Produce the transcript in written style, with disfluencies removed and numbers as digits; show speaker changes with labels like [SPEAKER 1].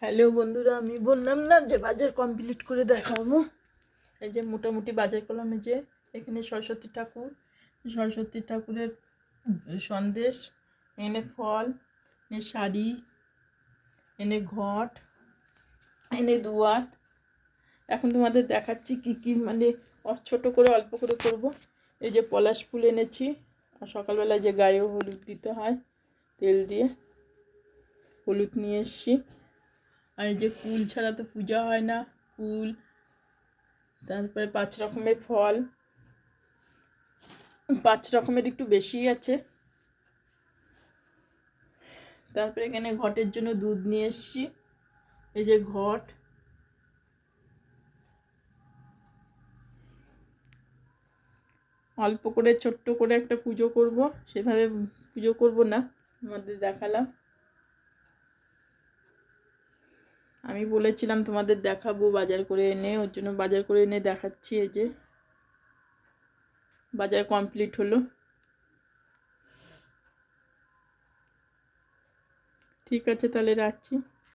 [SPEAKER 1] Hello বন্ধুরা, আমি বললাম না যে বাজার কমপ্লিট করে দেখাবো। এই যে মোটামুটি বাজার করলাম। এই যে এখানে সরস্বতী ঠাকুরের সন্দেশ, এনে ফল, এনে শাড়ি, এনে ঘট, এনে দুয়াত। এখন তোমাদের দেখাচ্ছি কি কি, মানে ছোট করে অল্প করে করব। এই যে পলাশ ফুল এনেছি, আর সকালবেলায় যে গায়ে হলুদ দিতে হয় তেল দিয়ে, হলুদ নিয়ে এসছি। আর এই যে কুল ছাড়া তো পূজা হয় না, কুল, তারপরে 5 রকমের ফল, 5 রকমের একটু বেশি আছে। তারপরে এখানে ঘটের জন্য দুধ নিয়ে এসছি। এই যে ঘট, অল্প করে ছোট্ট করে একটা পুজো করব, সেভাবে পুজো করব না, তোমাদের দেখালাম। আমি বলেছিলাম তোমাদের দেখাবো বাজার করে এনে, ওর জন্য বাজার করে এনে দেখাচ্ছি। এই যে বাজার কমপ্লিট হলো। ঠিক আছে, তাহলে রাখছি।